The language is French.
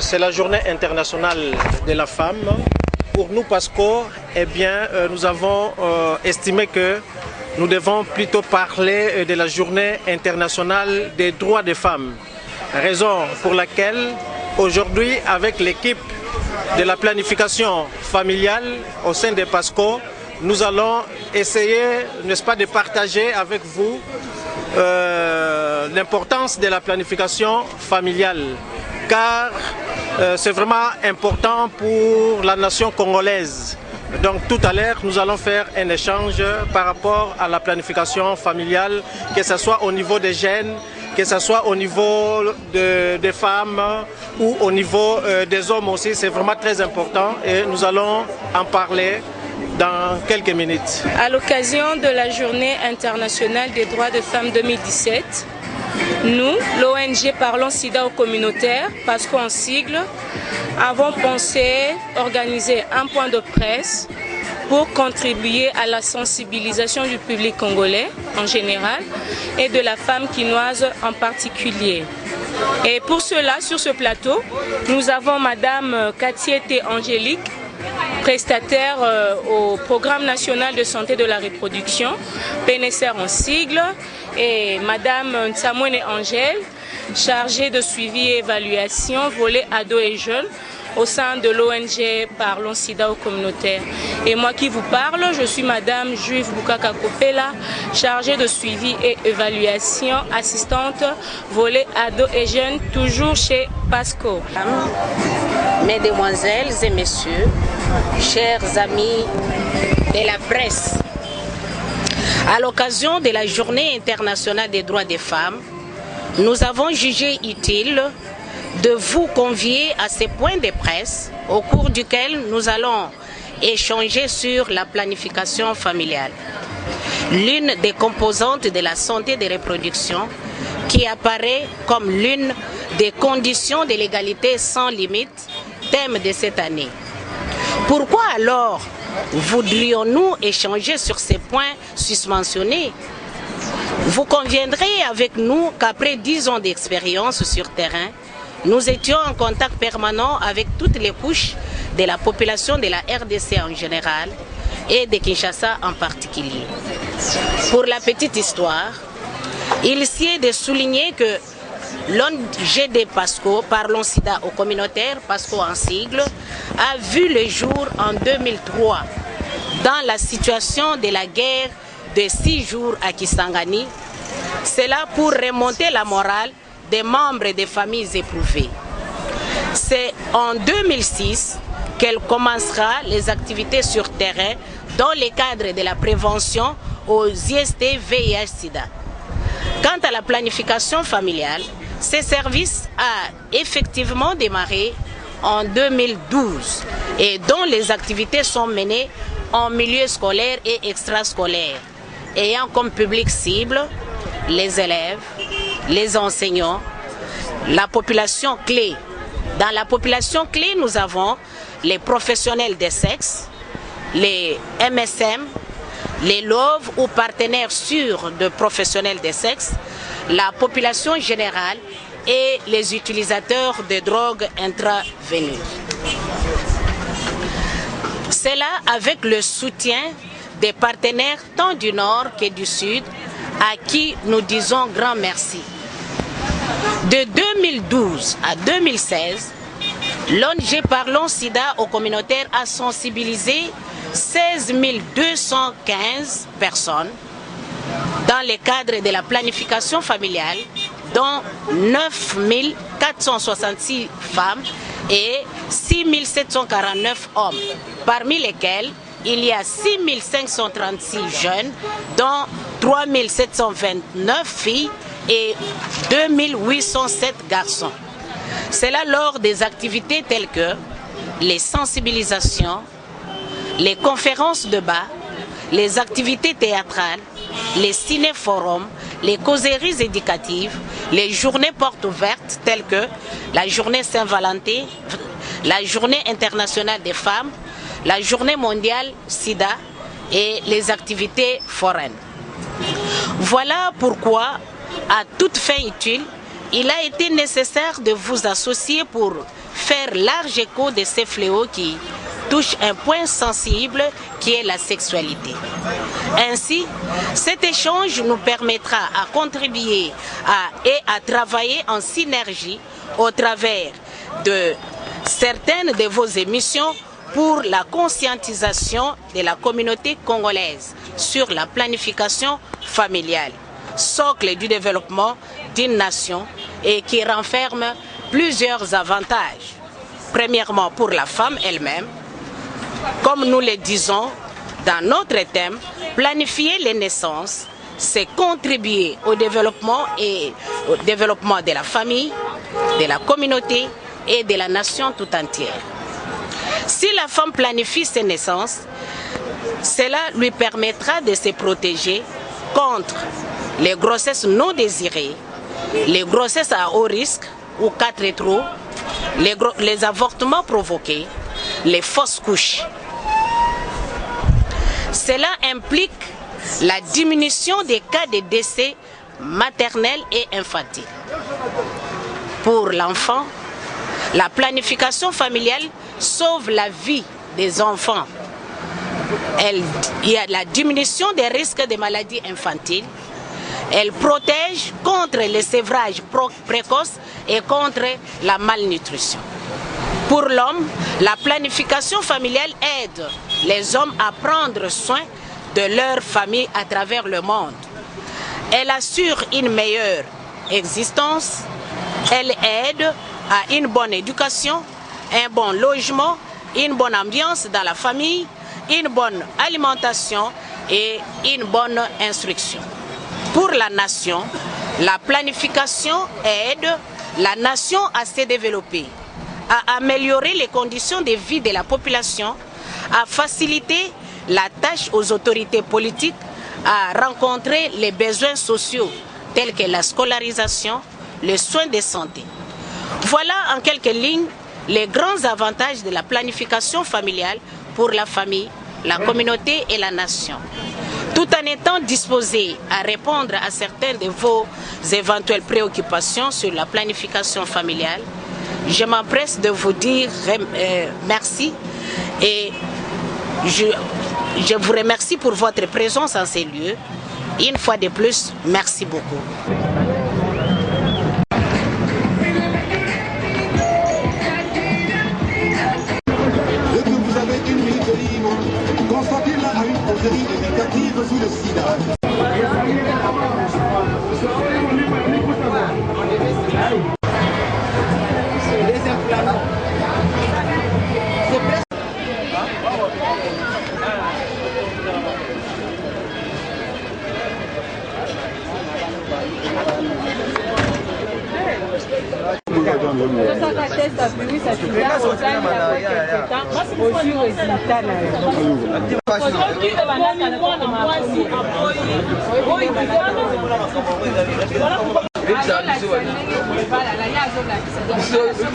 c'est la journée internationale de la femme. Pour nous, PASCO, eh bien, nous avons estimé que nous devons plutôt parler de la journée internationale des droits des femmes. Raison pour laquelle, aujourd'hui, avec l'équipe de la planification familiale au sein de PASCO, nous allons essayer, n'est-ce pas, de partager avec vous l'importance de la planification familiale, car c'est vraiment important pour la nation congolaise. Donc tout à l'heure, nous allons faire un échange par rapport à la planification familiale, que ce soit au niveau des jeunes, que ce soit au niveau des femmes ou au niveau des hommes aussi. C'est vraiment très important et nous allons en parler dans quelques minutes. À l'occasion de la Journée internationale des droits des femmes 2017, nous, l'ONG Parlons Sida aux communautaires, PASCO en sigle, avons pensé organiser un point de presse pour contribuer à la sensibilisation du public congolais en général et de la femme quinoise en particulier. Et pour cela, sur ce plateau, nous avons Madame Katiete Angélique, prestataire au Programme national de santé de la reproduction, PNSR en sigle, et Madame Nsamouene Angèle, chargée de suivi et évaluation, volet ados et jeunes, au sein de l'ONG Parlons Sida aux communautaires. Et moi qui vous parle, je suis Madame Juive Boukaka Kopela, chargée de suivi et évaluation, assistante, volet ados et jeunes, toujours chez PASCO. Mesdemoiselles et messieurs, chers amis de la presse, à l'occasion de la Journée internationale des droits des femmes, nous avons jugé utile de vous convier à ces points de presse au cours duquel nous allons échanger sur la planification familiale, l'une des composantes de la santé de reproduction qui apparaît comme l'une des conditions de l'égalité sans limite, thème de cette année. Pourquoi alors voudrions-nous échanger sur ces points susmentionnés? Vous conviendrez avec nous qu'après 10 ans d'expérience sur terrain, nous étions en contact permanent avec toutes les couches de la population de la RDC en général et de Kinshasa en particulier. Pour la petite histoire, il sied de souligner que l'ONG de PASCO, Parlons Sida aux communautaires, PASCO en sigle, a vu le jour en 2003 dans la situation de la guerre de 6 jours à Kisangani. C'est là pour remonter la morale des membres des familles éprouvées. C'est en 2006 qu'elle commencera les activités sur terrain dans le cadre de la prévention aux IST VIH-Sida. Quant à la planification familiale, ce service a effectivement démarré en 2012 et dont les activités sont menées en milieu scolaire et extrascolaire, ayant comme public cible les élèves, les enseignants, la population clé. Dans la population clé, nous avons les professionnels des sexes, les MSM, les LOV ou partenaires sûrs de professionnels des sexes, la population générale et les utilisateurs de drogues intraveineuses. C'est là avec le soutien des partenaires tant du Nord que du Sud, à qui nous disons grand merci. De 2012 à 2016, l'ONG Parlons Sida aux communautaires a sensibilisé 16 215 personnes dans le cadre de la planification familiale, dont 9 466 femmes et 6 749 hommes, parmi lesquels il y a 6 536 jeunes, dont 3 729 filles et 2 807 garçons. C'est là lors des activités telles que les sensibilisations, les conférences de bas, les activités théâtrales, les ciné-forums, les causeries éducatives, les journées portes ouvertes telles que la journée Saint-Valentin, la journée internationale des femmes, la journée mondiale SIDA et les activités foraines. Voilà pourquoi, à toute fin utile, il a été nécessaire de vous associer pour faire large écho de ces fléaux qui touchent un point sensible qui est la sexualité. Ainsi, cet échange nous permettra à contribuer et à travailler en synergie au travers de certaines de vos émissions pour la conscientisation de la communauté congolaise sur la planification familiale, socle du développement d'une nation et qui renferme plusieurs avantages. Premièrement, pour la femme elle-même, comme nous le disons dans notre thème, planifier les naissances, c'est contribuer au développement de la famille, de la communauté et de la nation tout entière. Si la femme planifie ses naissances, cela lui permettra de se protéger contre les grossesses non désirées, les grossesses à haut risque ou cas très trop, les avortements provoqués, les fausses couches. Cela implique la diminution des cas de décès maternels et infantiles. Pour l'enfant, la planification familiale sauve la vie des enfants. Il y a la diminution des risques de maladies infantiles. Elle protège contre le sévrage précoce et contre la malnutrition. Pour l'homme, la planification familiale aide les hommes à prendre soin de leur famille à travers le monde. Elle assure une meilleure existence. Elle aide à une bonne éducation, un bon logement, une bonne ambiance dans la famille, une bonne alimentation et une bonne instruction. Pour la nation, la planification aide la nation à se développer, à améliorer les conditions de vie de la population, à faciliter la tâche aux autorités politiques, à rencontrer les besoins sociaux tels que la scolarisation, les soins de santé. Voilà en quelques lignes les grands avantages de la planification familiale pour la famille, la communauté et la nation. Tout en étant disposé à répondre à certaines de vos éventuelles préoccupations sur la planification familiale, je m'empresse de vous dire merci et je vous remercie pour votre présence en ces lieux. Une fois de plus, merci beaucoup. Confrontez-la à une causerie éducative sous le sida.